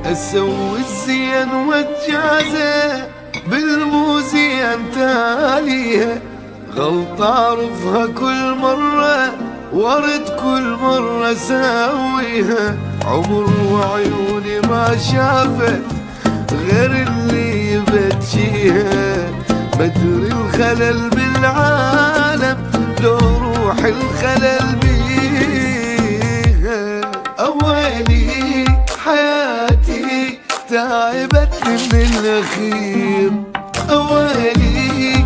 اسوي الزين واتجازى بالموزين تاليها، غلطة اعرفها كل مرة وارد كل مرة اسويها. عمر وعيوني ما شافت غير اللي يبكيها، مدري الخلل بالعالم لو روح الخلل بيها. أولي حياتي تعبت من الأخير، أولي